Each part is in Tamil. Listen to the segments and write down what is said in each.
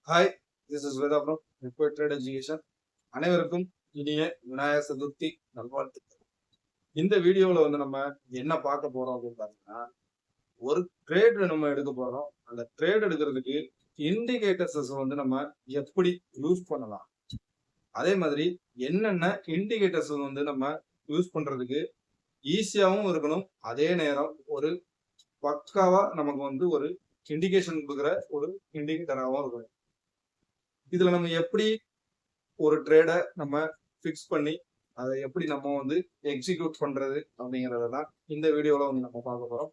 Hi, this is Veda from report trade education. அனைவருக்கும் இனிய விநாயகர் சதுர்த்தி நல்வாழ்த்துக்கள். இந்த வீடியோவில் வந்து நம்ம என்ன பார்க்க போறோம் அப்படின்னு பார்த்தீங்கன்னா, ஒரு ட்ரேட் நம்ம எடுக்க போறோம். அந்த ட்ரேட் எடுக்கிறதுக்கு இண்டிகேட்டர்ஸஸ் வந்து நம்ம எப்படி யூஸ் பண்ணலாம், அதே மாதிரி என்னென்ன இண்டிகேட்டர்ஸ் வந்து நம்ம யூஸ் பண்றதுக்கு ஈஸியாகவும் இருக்கணும், அதே நேரம் ஒரு பக்காவா நமக்கு வந்து ஒரு இண்டிகேஷன் கொடுக்குற ஒரு இண்டிகேட்டராகவும் இருக்கணும். இதுல நம்ம எப்படி ஒரு ட்ரேடை நம்ம ஃபிக்ஸ் பண்ணி அதை எப்படி நம்ம வந்து எக்ஸிக்யூட் பண்றது அப்படிங்கறத தான் இந்த வீடியோல வந்து நம்ம பார்க்க போறோம்.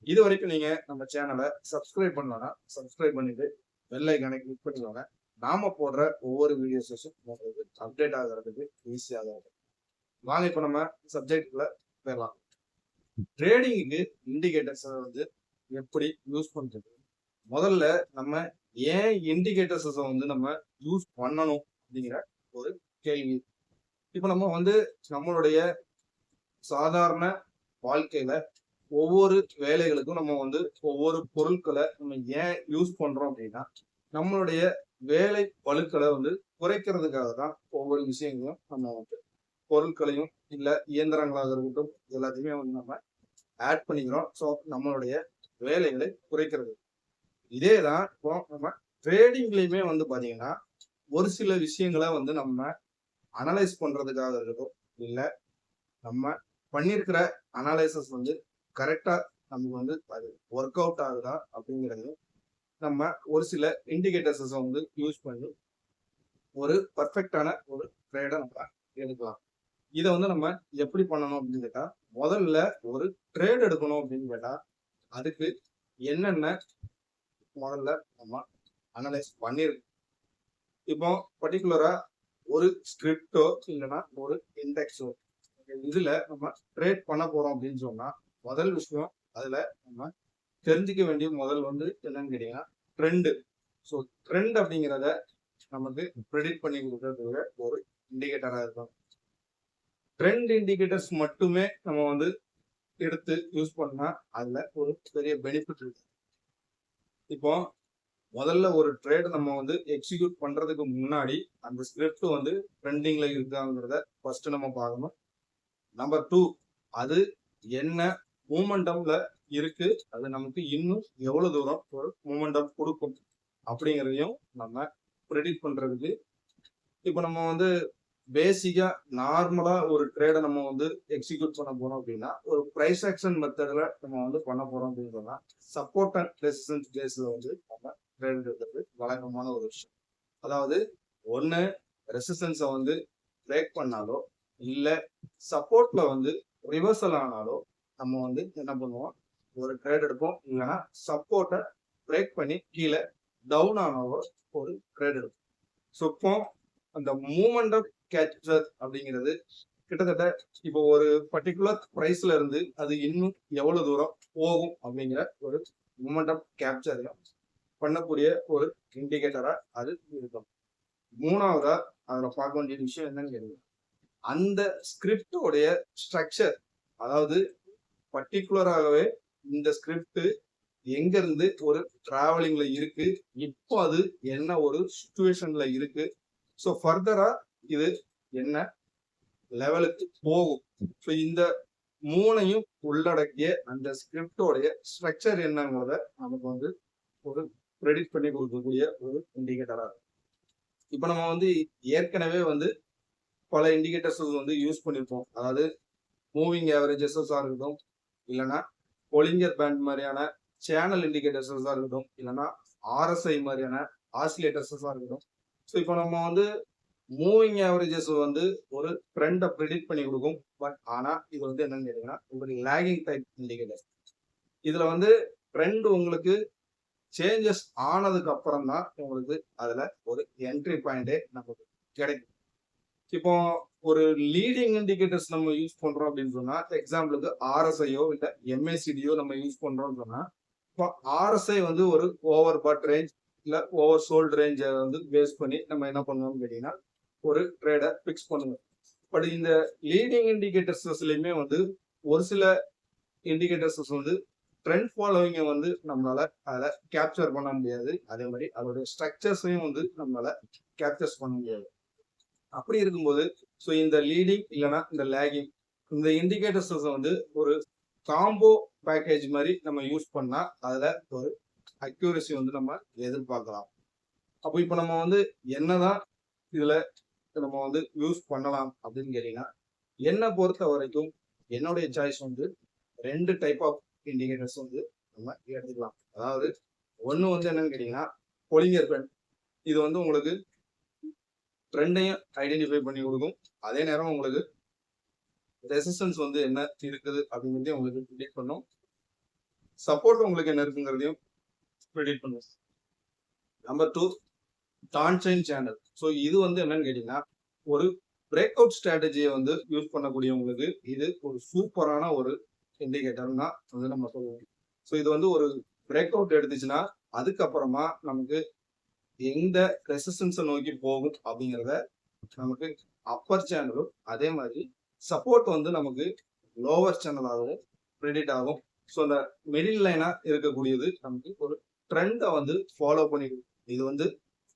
இது வரைக்கும் நீங்க நம்ம சேனலை சப்ஸ்கிரைப் பண்ணலன்னா சப்ஸ்கிரைப் பண்ணிட்டு பெல் ஐக்கானை கிளிக் பண்ணிக்கோங்க. நாம போடுற ஒவ்வொரு வீடியோஸும் உங்களுக்கு அப்டேட் ஆகிறதுக்கு ஈஸியாக இருக்கும். வாங்க இப்போ நம்ம சப்ஜெக்ட்ல போயிடலாம். ட்ரேடிங்க்கு இண்டிகேட்டர்ஸ் வந்து எப்படி யூஸ் பண்றது, முதல்ல நம்ம ஏன் இண்டிகேட்டர்ஸ் வந்து நம்ம யூஸ் பண்ணணும் அப்படிங்கிற ஒரு கேள்வி. இப்ப நம்ம வந்து நம்மளுடைய சாதாரண வாழ்க்கையில ஒவ்வொரு வேலைகளுக்கும் நம்ம வந்து ஒவ்வொரு பொருட்களை நம்ம ஏன் யூஸ் பண்றோம் அப்படின்னா, நம்மளுடைய வேலை பளுக்களை வந்து குறைக்கிறதுக்காக தான் ஒவ்வொரு விஷயங்களும் நம்ம வந்து பொருட்களையும் இல்ல இயந்திரங்களாக இருக்கட்டும் எல்லாத்தையுமே வந்து நம்ம ஆட் பண்ணிக்கிறோம். ஸோ நம்மளுடைய வேலைகளை குறைக்கிறது. இதே தான் இப்போ நம்ம ட்ரேடிங்லயுமே வந்து பாத்தீங்கன்னா, ஒரு சில விஷயங்களை வந்து நம்ம அனலைஸ் பண்றதுக்காக இருக்கட்டும், இல்ல நம்ம பண்ணியிருக்கிற அனாலிசிஸ் வந்து கரெக்டா நமக்கு வந்து அது ஒர்க் அவுட் ஆகுதா அப்படிங்கிறது நம்ம ஒரு சில இண்டிகேட்டர்ஸஸ் வந்து யூஸ் பண்ணி ஒரு பர்ஃபெக்டான ஒரு ட்ரேடை நம்ம எடுக்கலாம். இதை வந்து நம்ம எப்படி பண்ணணும் அப்படின்னு கேட்டா, முதல்ல ஒரு ட்ரேட் எடுக்கணும் அப்படின்னு கேட்டா அதுக்கு என்னென்ன முதல்ல நம்ம அனலைஸ் பண்ணிருக்கு. இப்போ பர்டிகுலரா ஒரு ஸ்கிரிப்டோ இல்லைன்னா ஒரு இண்டெக்ஸோ இதுல நம்ம ட்ரேட் பண்ண போறோம் அப்படின்னு சொன்னா, முதல் விஷயம் அதுல நம்ம தெரிஞ்சுக்க வேண்டிய முதல் வந்து என்னன்னு கேட்டீங்கன்னா ட்ரெண்ட். ஸோ ட்ரெண்ட் அப்படிங்கிறத நமக்கு ப்ரெடிக்ட் பண்ணி கொடுக்கறது ஒரு இண்டிகேட்டரா இருக்கும். ட்ரெண்ட் இண்டிகேட்டர்ஸ் மட்டுமே நம்ம வந்து எடுத்து யூஸ் பண்ணா அதுல ஒரு பெரிய பெனிஃபிட் இருக்கு. இப்போ முதல்ல ஒரு ட்ரேட் நம்ம வந்து எக்ஸிக்யூட் பண்றதுக்கு முன்னாடி அந்த ஸ்கிரிப்ட் வந்து ட்ரெண்டிங்ல இருக்காங்கிறத ஃபர்ஸ்ட் நம்ம பார்க்கணும். நம்பர் 2, அது என்ன மூமெண்டம்ல இருக்கு, அது நமக்கு இன்னும் எவ்வளவு தூரம் ஒரு மூமெண்டம் கொடுக்கும் அப்படிங்கிறதையும் நம்ம ப்ரெடிக்ட் பண்றதுக்கு. இப்போ நம்ம வந்து பேசிக்கா நார்மலா ஒரு ட்ரேடை நம்ம வந்து எக்ஸிக்யூட் பண்ண போறோம் அப்படின்னா, ஒரு பிரைஸ் ஆக்ஷன் மெத்தட்ல நம்ம வந்து பண்ண போறோம் அப்படின்னு சொன்னா, சப்போர்ட் அண்ட் ரெசிஸ்டன்ஸ் பேஸ்ல வந்து நம்ம ட்ரேட் எடுக்கிறது வழக்கமான ஒரு விஷயம். அதாவது ஒன்னு ரெசிஸ்டன்ஸை வந்து பிரேக் பண்ணாலோ இல்ல சப்போர்ட்ல வந்து ரிவர்சல் ஆனாலோ நம்ம வந்து என்ன பண்ணுவோம், ஒரு ட்ரேட் எடுப்போம். இல்லைன்னா சப்போர்ட்டை பிரேக் பண்ணி கீழே டவுன் ஆனாலோ ஒரு ட்ரேட் எடுப்போம். ஸோ இப்போ அந்த மூமெண்ட் ஆஃப் கேப்சர் அப்படிங்கிறது கிட்டத்தட்ட இப்போ ஒரு பர்டிகுலர் பிரைஸ்ல இருந்து அது இன்னும் எவ்வளவு தூரம் போகும் அப்படிங்கிற ஒரு மூமெண்ட் ஆஃப் கேப்சர் பண்ணக்கூடிய ஒரு இண்டிகேட்டரா அது இருக்கும். மூணாவதா அதுல பார்க்க வேண்டிய விஷயம் என்னன்னு கேட்டீங்க, அந்த ஸ்கிரிப்டோடைய ஸ்ட்ரக்சர். அதாவது பர்டிகுலராகவே இந்த ஸ்கிரிப்ட் எங்க இருந்து ஒரு டிராவலிங்ல இருக்கு, இப்போ அது என்ன ஒரு சுச்சுவேஷன்ல இருக்கு, ஸோ ஃபர்தரா இது என்ன லெவலுக்கு போகும். ஸோ இந்த மூணையும் உள்ளடக்கிய அந்த ஸ்கிரிப்டோடைய ஸ்ட்ரக்சர் என்னங்கிறத நமக்கு வந்து ஒரு ப்ரெடிக்ட் பண்ணி கொடுக்கக்கூடிய ஒரு இண்டிகேட்டரா இருக்கும். இப்போ நம்ம வந்து ஏற்கனவே வந்து பல இண்டிகேட்டர்ஸ் வந்து யூஸ் பண்ணியிருப்போம். அதாவது மூவிங் ஆவரேஜஸா இருக்கட்டும், இல்லைன்னா பொலிங்கர் பேண்ட் மாதிரியான சேனல் இண்டிகேட்டர்ஸா இருக்கட்டும், இல்லைன்னா ஆர்எஸ்ஐ மாதிரியான ஆசிலேட்டர்ஸா இருக்கட்டும். ஸோ இப்போ நம்ம வந்து மூவிங் ஆவரேஜஸ் வந்து ஒரு ட்ரெண்டை ப்ரெடிக்ட் பண்ணி கொடுக்கும். பட் ஆனா இது வந்து என்னன்னு கேட்டீங்கன்னா ஒரு லேகிங் டைப் இண்டிகேட்டர். இதுல வந்து ட்ரெண்ட் உங்களுக்கு சேஞ்சஸ் ஆனதுக்கு அப்புறம் தான் உங்களுக்கு அதுல ஒரு என்ட்ரி பாயிண்டே நமக்கு கிடைக்கும். இப்போ ஒரு லீடிங் இண்டிகேட்டர்ஸ் நம்ம யூஸ் பண்றோம் அப்படின்னு சொன்னா, எக்ஸாம்பிளுக்கு ஆர்எஸ்ஐயோ இல்ல எம்ஏசிடியோ நம்ம யூஸ் பண்றோம்னு சொன்னா, இப்போ ஆர்எஸ்ஐ வந்து ஒரு ஓவர் பாட் ரேஞ்ச் இல்ல ஓவர் சோல்ட் ரேஞ்சை வந்து பேஸ் பண்ணி நம்ம என்ன பண்ணுவோம்னு கேட்டீங்கன்னா ஒரு ட்ரேடை பிக்ஸ் பண்ணுவோம். பட் இந்த லீடிங் இண்டிகேட்டர்ஸ்லயுமே வந்து ஒரு சில இண்டிகேட்டர்ஸ் வந்து ட்ரெண்ட் ஃபாலோவிங்கை வந்து நம்மளால அதை கேப்சர் பண்ண முடியாது. அதே மாதிரி அதோடைய ஸ்ட்ரக்சர்ஸையும் வந்து நம்மளால கேப்சர்ஸ் பண்ண முடியாது. அப்படி இருக்கும்போது ஸோ இந்த லீடிங் இல்லைன்னா இந்த லேகிங் இந்த இண்டிகேட்டர்ஸ் வந்து ஒரு காம்போ பேக்கேஜ் மாதிரி நம்ம யூஸ் பண்ணா அதுல ஒரு அக்யூரசி வந்து நம்ம எதிர்பார்க்கலாம். அப்போ இப்போ நம்ம வந்து என்னதான் இதுல நம்ம வந்து யூஸ் பண்ணலாம் அப்படின்னு கேட்டீங்கன்னா, என்னை பொறுத்த வரைக்கும் என்னுடைய சாய்ஸ் வந்து 2 டைப் ஆஃப் இண்டிகேட்டர்ஸ் வந்து நம்ம எடுத்துக்கலாம். அதாவது ஒன்று வந்து என்னன்னு கேட்டீங்கன்னா பொலிங்கர் பேண்ட். இது வந்து உங்களுக்கு ட்ரெண்டையும் ஐடென்டிஃபை பண்ணி கொடுக்கும். அதே நேரம் உங்களுக்கு ரெசிஸ்டன்ஸ் வந்து என்ன இருக்குது அப்படிங்கிறதையும் உங்களுக்கு ப்ரிடிக்ட் பண்ணும். சப்போர்ட் உங்களுக்கு என்ன இருக்குங்கிறதையும் ப்ரிடிக்ட் பண்ணும். Number 2 Donchian channel. ஸோ இது வந்து என்னன்னு கேட்டீங்கன்னா ஒரு பிரேக் அவுட் ஸ்ட்ராட்டஜியை வந்து யூஸ் பண்ணக்கூடியவங்களுக்கு இது ஒரு சூப்பரான ஒரு இண்டிகேட்டர்னா வந்து நம்ம சொல்லுவோம். ஸோ இது வந்து ஒரு பிரேக் அவுட் எடுத்துச்சுன்னா அதுக்கப்புறமா நமக்கு எந்த ரெசிஸ்டன்ஸை நோக்கி போகும் அப்படிங்கிறத நமக்கு அப்பர் சேனலும் அதே மாதிரி சப்போர்ட் வந்து நமக்கு லோவர் சேனலாகவும் ப்ரெடிக்ட் ஆகும். ஸோ அந்த மிடில் லைனா இருக்கக்கூடியது நமக்கு ஒரு ட்ரெண்டை வந்து ஃபாலோ பண்ணிடும். இது வந்து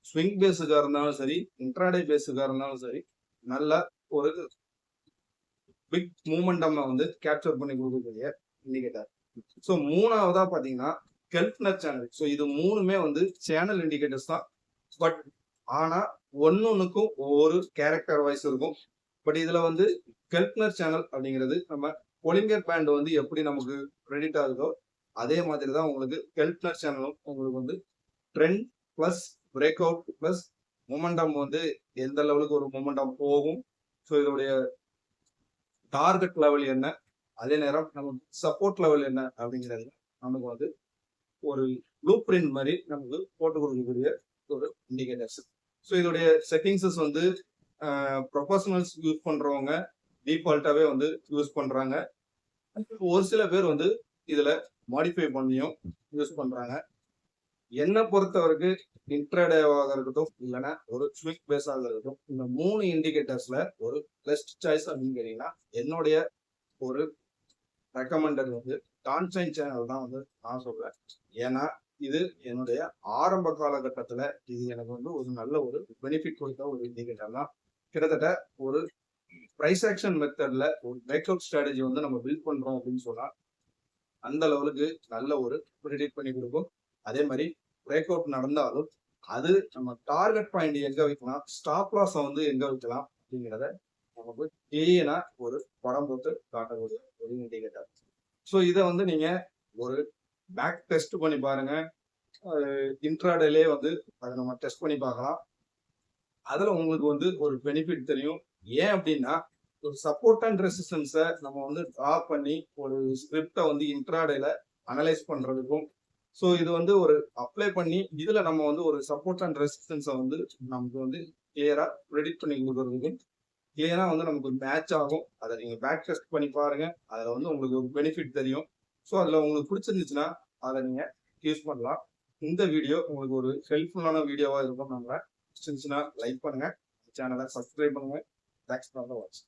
ஸ்விங் பேஸுக்காக இருந்தாலும் சரி, இன்ட்ராடே பேஸுக்காக இருந்தாலும் சரி, நல்ல ஒரு பிக் மூமெண்டம் வந்து கேப்சர் பண்ணி கொடுக்கக்கூடிய இண்டிகேட்டர். ஸோ மூணாவதா பாத்தீங்கன்னா கெல்ட்னர் சேனல். ஸோ இது மூணுமே வந்து சேனல் இண்டிகேட்டர்ஸ் தான். பட் ஆனா ஒன்னொன்னுக்கும் ஒவ்வொரு கேரக்டர் வைஸ் இருக்கும். பட் இதுல வந்து கெல்ட்னர் சேனல் அப்படிங்கிறது நம்ம பொலிங்கர் பேண்ட் வந்து எப்படி நமக்கு ப்ரெடிக்ட் ஆகுதோ அதே மாதிரி தான் உங்களுக்கு கெல்ட்னர் சேனலும் உங்களுக்கு வந்து trend plus break out plus momentum வந்து எந்த லெவலுக்கு ஒரு மொமெண்டம் போகும். ஸோ இதோடைய டார்கெட் லெவல் என்ன, அதே நேரம் நமக்கு சப்போர்ட் லெவல் என்ன அப்படிங்கிறது நமக்கு வந்து ஒரு ப்ளூ பிரிண்ட் மாதிரி நமக்கு போட்டு கொடுக்கக்கூடிய ஒரு இண்டிகேட்டர்ஸ். ஸோ இதோடைய செட்டிங்ஸஸ் வந்து ப்ரொஃபஷனல்ஸ் யூஸ் பண்றவங்க டிஃபால்ட்டாவே வந்து யூஸ் பண்றாங்க. ஒரு சில பேர் வந்து இதுல மாடிஃபை பண்ணியும் யூஸ் பண்றாங்க. என்னை பொறுத்த வரைக்கும் இன்ட்ராடேவாக இருக்கட்டும் இல்லைன்னா ஒரு ஸ்விங் பேஸாக இருக்கட்டும், இந்த 3 இண்டிகேட்டர்ஸ்ல ஒரு பெஸ்ட் சாய்ஸ் அப்படின்னு கேட்டீங்கன்னா என்னுடைய ஒரு ரெக்கமெண்டட் வந்து டான்சைன் சேனல் தான் வந்து நான் சொல்றேன். ஏன்னா இது என்னுடைய ஆரம்ப காலகட்டத்துல இது எனக்கு வந்து ஒரு நல்ல ஒரு பெனிஃபிட் கொடுத்த ஒரு இண்டிகேட்டர் தான். கிட்டத்தட்ட ஒரு பிரைஸ் ஆக்ஷன் மெத்தட்ல ஒரு பிரேக் அவுட் ஸ்ட்ராட்டஜி வந்து நம்ம பில்ட் பண்றோம் அப்படின்னு சொன்னா அந்த லெவலுக்கு நல்ல ஒரு ப்ரெடிக்ட் பண்ணி கொடுக்கும். அதே மாதிரி பிரேக் அவுட் நடந்தாலும் அது நம்ம டார்கெட் பாயிண்ட் எங்க வைக்கலாம், ஸ்டாப் லாஸ் வந்து எங்க வைக்கலாம் அப்படிங்கிறத நமக்கு கிளீனா ஒரு படம் போட்டு காட்டக்கூடிய ஒரு இண்டிகேட்டர். ஸோ இதை வந்து நீங்க ஒரு பேக் டெஸ்ட் பண்ணி பாருங்க. இன்ட்ராடேலே வந்து அதை நம்ம டெஸ்ட் பண்ணி பார்க்கலாம். அதுல உங்களுக்கு வந்து ஒரு பெனிஃபிட் தெரியும். ஏன் அப்படின்னா ஒரு சப்போர்ட் அண்ட் ரெசிஸ்டன்ஸை நம்ம வந்து ட்ரா பண்ணி ஒரு ஸ்கிரிப்டை வந்து இன்ட்ராடேல அனலைஸ் பண்றதுக்கும், ஸோ இது வந்து ஒரு அப்ளை பண்ணி இதுல நம்ம வந்து ஒரு சப்போர்ட் அண்ட் ரெசிஸ்டன்ஸை வந்து நமக்கு வந்து கிளியரா ப்ரெடிக்ட் பண்ணி கொடுக்கறதுக்கும் கிளியரா வந்து நமக்கு மேட்ச் ஆகும். அதை நீங்க பேக் டெஸ்ட் பண்ணி பாருங்க. அதுல வந்து உங்களுக்கு ஒரு பெனிஃபிட் தெரியும். ஸோ அதுல உங்களுக்கு பிடிச்சிருந்துச்சுன்னா அதை நீங்க யூஸ் பண்ணலாம். இந்த வீடியோ உங்களுக்கு ஒரு ஹெல்ப்ஃபுல்லான வீடியோவா இருக்கும். நம்ம பிடிச்சிருந்துச்சுன்னா லைக் பண்ணுங்க, சேனலை சப்ஸ்கிரைப் பண்ணுங்க. Thanks for the watch.